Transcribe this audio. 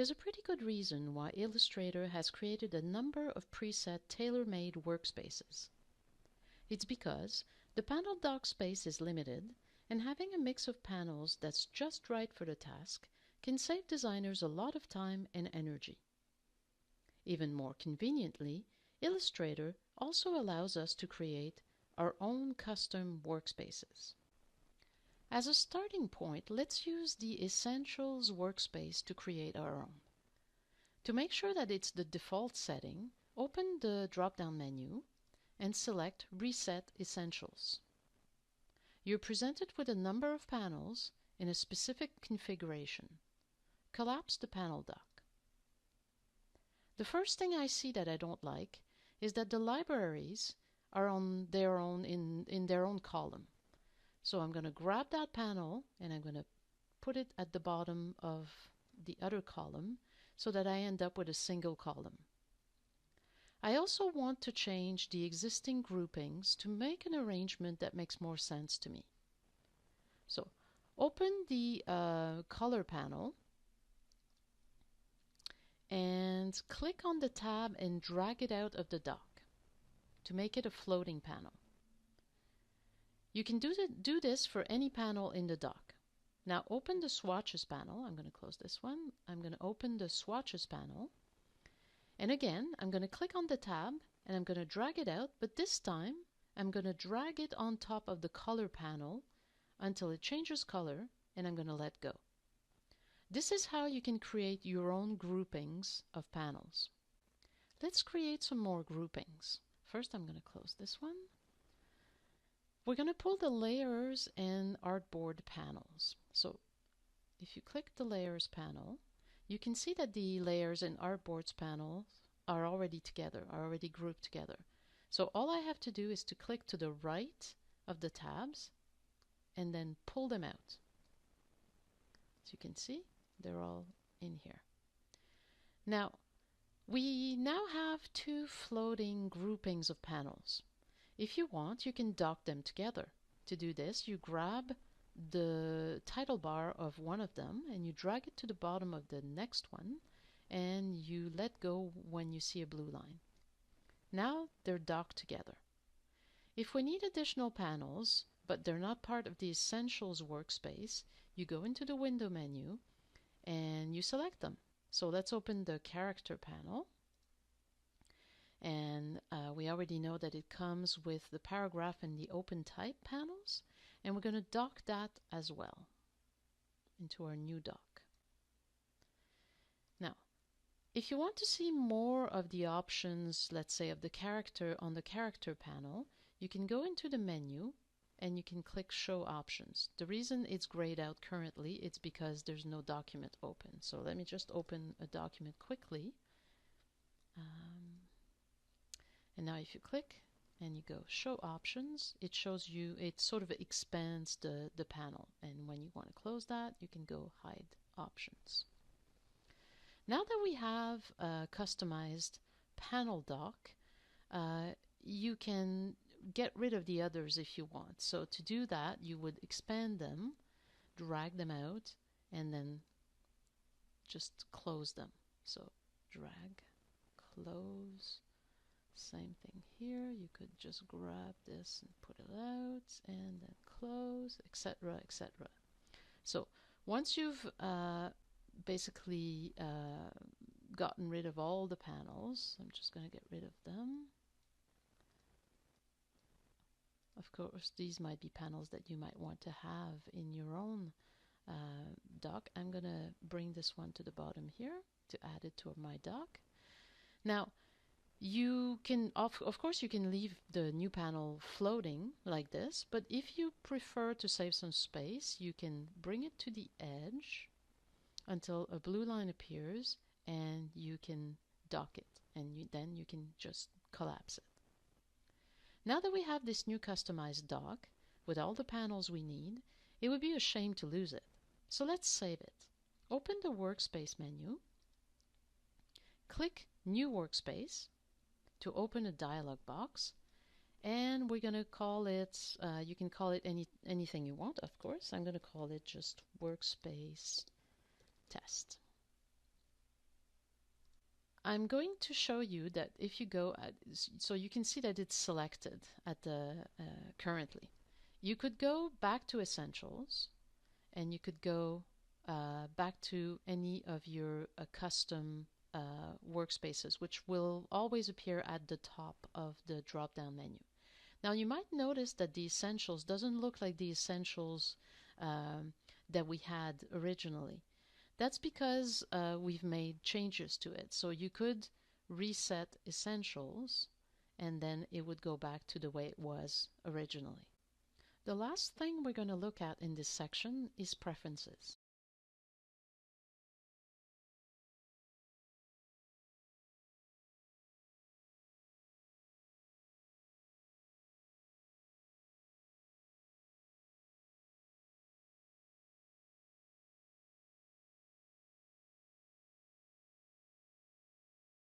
There's a pretty good reason why Illustrator has created a number of preset tailor-made workspaces. It's because the panel dock space is limited, and having a mix of panels that's just right for the task can save designers a lot of time and energy. Even more conveniently, Illustrator also allows us to create our own custom workspaces. As a starting point, let's use the Essentials workspace to create our own. To make sure that it's the default setting, open the drop-down menu and select Reset Essentials. You're presented with a number of panels in a specific configuration. Collapse the panel dock. The first thing I see that I don't like is that the libraries are on their own in their own column. So I'm going to grab that panel and I'm going to put it at the bottom of the other column so that I end up with a single column. I also want to change the existing groupings to make an arrangement that makes more sense to me. So open the color panel and click on the tab and drag it out of the dock to make it a floating panel. You can do this for any panel in the dock. Now open the swatches panel. I'm going to close this one. I'm going to open the swatches panel. And again, I'm going to click on the tab and I'm going to drag it out, but this time I'm going to drag it on top of the color panel until it changes color, and I'm going to let go. This is how you can create your own groupings of panels. Let's create some more groupings. First, I'm going to close this one. We're going to pull the layers and artboard panels. So if you click the layers panel, you can see that the layers and artboards panels are already together, are already grouped together. So all I have to do is to click to the right of the tabs and then pull them out. As you can see, they're all in here. Now, we now have two floating groupings of panels. If you want, you can dock them together. To do this, you grab the title bar of one of them and you drag it to the bottom of the next one and you let go when you see a blue line. Now they're docked together. If we need additional panels, but they're not part of the Essentials workspace, you go into the window menu and you select them. So let's open the character panel. And we already know that it comes with the paragraph and the open type panels. And we're going to dock that as well into our new dock. Now, if you want to see more of the options, let's say of the character on the character panel, you can go into the menu and you can click Show Options. The reason it's grayed out currently is because there's no document open. So let me just open a document quickly. And now if you click and you go Show Options, it shows you, it sort of expands the panel. And when you want to close that, you can go Hide Options. Now that we have a customized panel dock, you can get rid of the others if you want. So to do that, you would expand them, drag them out, and then just close them. So drag, close. Same thing here. You could just grab this and put it out and then close, etc., etc. So once you've basically gotten rid of all the panels, I'm just going to get rid of them. Of course, these might be panels that you might want to have in your own dock. I'm going to bring this one to the bottom here to add it to my dock. Now, you can, of course, you can leave the new panel floating like this, but if you prefer to save some space, you can bring it to the edge until a blue line appears and you can dock it, and then you can just collapse it. Now that we have this new customized dock with all the panels we need, it would be a shame to lose it. So let's save it. Open the Workspace menu, click New Workspace to open a dialog box, and we're going to call it, you can call it anything you want, of course. I'm going to call it just Workspace Test. I'm going to show you that if you go at, so you can see that it's selected at the currently. You could go back to Essentials, and you could go back to any of your custom workspaces, which will always appear at the top of the drop-down menu. Now you might notice that the Essentials doesn't look like the Essentials that we had originally. That's because we've made changes to it. So you could reset Essentials and then it would go back to the way it was originally. The last thing we're going to look at in this section is Preferences.